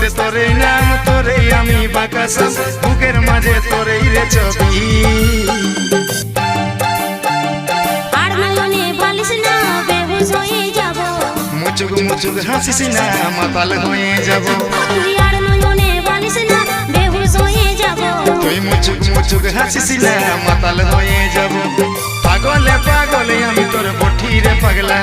বাঁচতে তোরে নাম তোরে আমি বাঁকাসাম বুকের মাঝে তোরে রে ছবি আর নয়নে বালিশ না বেহুশ হয়ে যাব মুচুক মুচুক হাসিস না মাতাল হয়ে যাব তুই আর নয়নে বালিশ না বেহুশ হয়ে যাব তুই মুচুক মুচুক হাসিস না মাতাল হয়ে যাব পাগলে পাগলে আমি তোর বঠি রে পাগলা